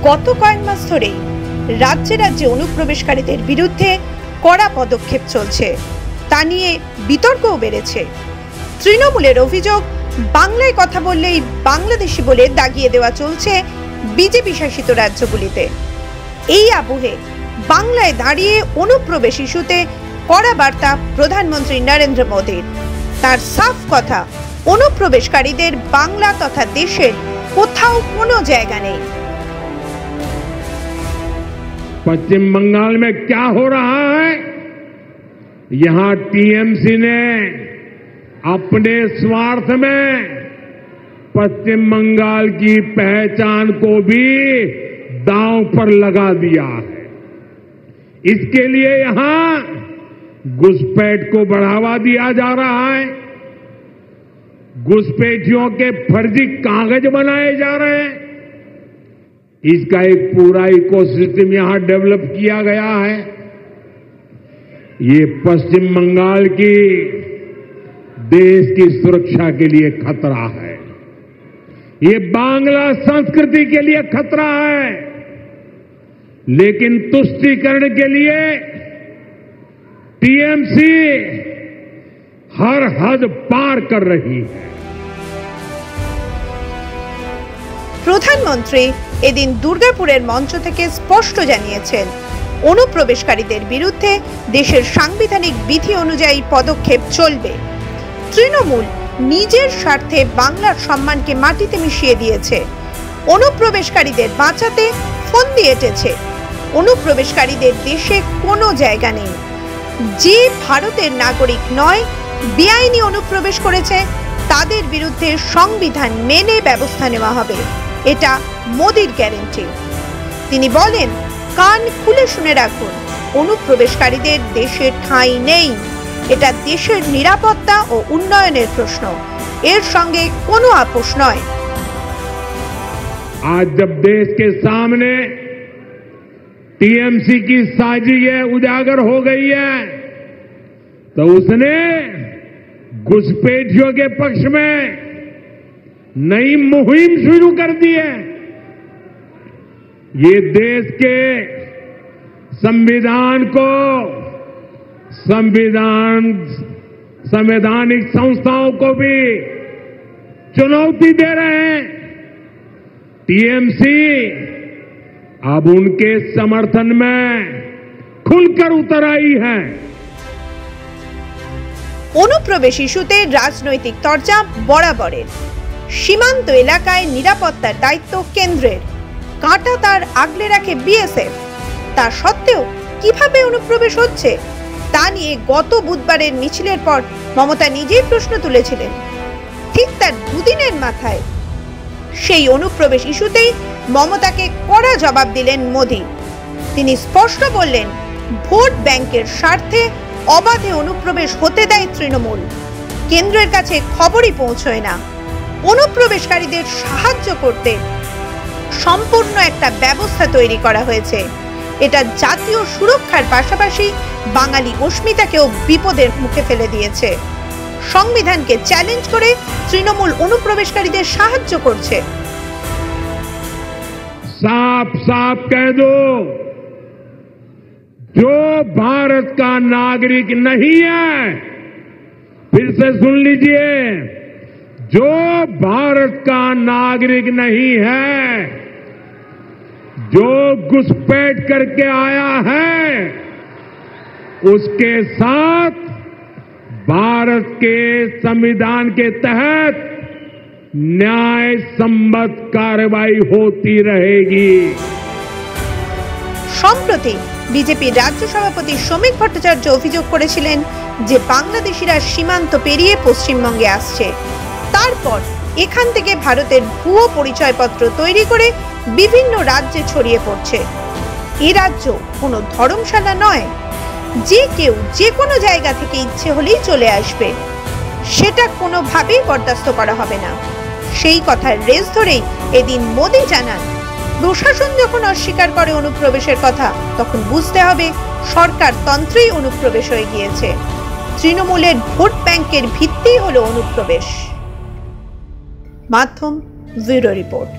গত কয়েক মাস ধরেই রাজ্যে রাজ্যে অনুপ্রবেশকারীদের বিরুদ্ধে কড়া পদক্ষেপ চলছে, তা নিয়ে বিতর্কও বেড়েছে। তৃণমূলের অভিযোগ, বাংলায় কথা বললেই বাংলাদেশি বলে দাগিয়ে দেওয়া চলছে বিজেপি শাসিত রাজ্যগুলিতে। এই আবহে বাংলায় দাঁড়িয়ে অনুপ্রবেশ ইস্যুতে কড়া বার্তা প্রধানমন্ত্রী নরেন্দ্র মোদীর। তার সাফ কথা, অনুপ্রবেশকারীদের বাংলা তথা দেশের কোথাও কোনো জায়গা নেই। पश्चिम बंगाल में क्या हो रहा है? यहां टीएमसी ने अपने स्वार्थ में पश्चिम बंगाल की पहचान को भी दांव पर लगा दिया है। इसके लिए यहां घुसपैठ को बढ़ावा दिया जा रहा है। घुसपैठियों के फर्जी कागज बनाए जा रहे हैं। इसका एक पूरा इकोसिस्टम यहां डेवलप किया गया है। ये पश्चिम बंगाल की देश की सुरक्षा के लिए खतरा है। ये बांग्ला संस्कृति के लिए खतरा है। लेकिन तुष्टीकरण के लिए टीएमसी हर हद पार कर रही है। প্রধানমন্ত্রী এদিন দুর্গাপুরের মঞ্চ থেকে স্পষ্ট জানিয়েছেন, অনুপ্রবেশকারীদের বিরুদ্ধে দেশের সাংবিধানিক বিধি অনুযায়ী পদক্ষেপ চলবে। তৃণমূল নিজের স্বার্থে বাংলার সম্মানকে মাটিতে মিশিয়ে দিয়েছে। অনুপ্রবেশকারীদের বাঁচাতে ফন্দি এঁটেছে। অনুপ্রবেশকারীদের দেশে কোনো জায়গা নেই। যে ভারতের নাগরিক নয়, বেআইনি অনুপ্রবেশ করেছে, তাদের বিরুদ্ধে সংবিধান মেনে ব্যবস্থা নেওয়া হবে। এটা মোদির গ্যারান্টি। তিনি বলেন, কান খুলে শুনে রাখুন, অনুপ্রবেশকারীদের দেশে ঠাঁই নেই। এটা দেশের নিরাপত্তা ও উন্নয়নের প্রশ্ন, এর সঙ্গে কোনো আপোষ নয়। आज जब देश के सामने टीएमसी की साजिश उजागर हो गई है, तो उसने घुसपैठियों के पक्ष में नई मुहिम शुरू कर दी है। ये देश के संविधान को, संवैधानिक संस्थाओं को भी चुनौती दे रहे हैं। टीएमसी अब उनके समर्थन में खुलकर उतर आई है। অনুপ্রবেশ ইস্যুতে রাজনৈতিক চর্চা বরাবরের। সীমান্ত এলাকায় নিরাপত্তার দায়িত্ব কেন্দ্রের, কাঁটা তার আগলে রাখে বিএসএফ। তা সত্ত্বেও কিভাবে অনুপ্রবেশ হচ্ছে তা নিয়ে গত বুধবারের মিছিলের পর মমতা নিজেই প্রশ্ন তুলেছিলেন। ঠিক তার দুদিনের মাথায় সেই অনুপ্রবেশ ইস্যুতেই মমতাকে কড়া জবাব দিলেন মোদী। তিনি স্পষ্ট বললেন, ভোট ব্যাংকের স্বার্থে অবাধে অনুপ্রবেশ হতে দেয় তৃণমূল। কেন্দ্রের কাছে খবরই পৌঁছয় না। অনুপ্রবেশকারীদের সাহায্য করতে সম্পূর্ণ একটা ব্যবস্থা তৈরি করা হয়েছে। এটা জাতীয় সুরক্ষার পাশাপাশি বাঙালি অস্মিতাকেও বিপদের মুখে ফেলে দিয়েছে। সংবিধানকে চ্যালেঞ্জ করে তৃণমূল অনুপ্রবেশকারীদের সাহায্য করছে। साफ साफ कह दो, जो भारत का नागरिक नहीं है, फिर से सुन लीजिए, जो भारत का नागरिक नहीं है, जो घुसपैठ करके आया है, उसके साथ भारत के संविधान के तहत न्याय सम्मत कार्रवाई होती रहेगी। সম্প্রতি বিজেপি রাজ্য সভাপতি শ্রমিক ভট্টাচার্য অভিযোগ করেছিলেন যে বাংলাদেশিরা সীমান্ত পেরিয়ে পশ্চিমবঙ্গে আসছে। তারপর এখান থেকে ভারতের ভুয়ো পরিচয়পত্র তৈরি করে বিভিন্ন রাজ্যে ছড়িয়ে পড়ছে। এই রাজ্য কোনো ধর্মশালা নয়, যে কেউ যে কোনো জায়গা থেকে ইচ্ছে হলেই চলে আসবে। সেটা কোনোভাবেই বরদাস্ত করা হবে না। সেই কথার রেশ ধরেই এদিন মোদী জানান, প্রশাসন যখন অস্বীকার করে অনুপ্রবেশের কথা, তখন বুঝতে হবে সরকার তন্ত্রেই অনুপ্রবেশ হয়ে গিয়েছে। তৃণমূলের ভোট ব্যাংকের ভিত্তি হলো অনুপ্রবেশ। মাধ্যম ব্যুরো রিপোর্ট।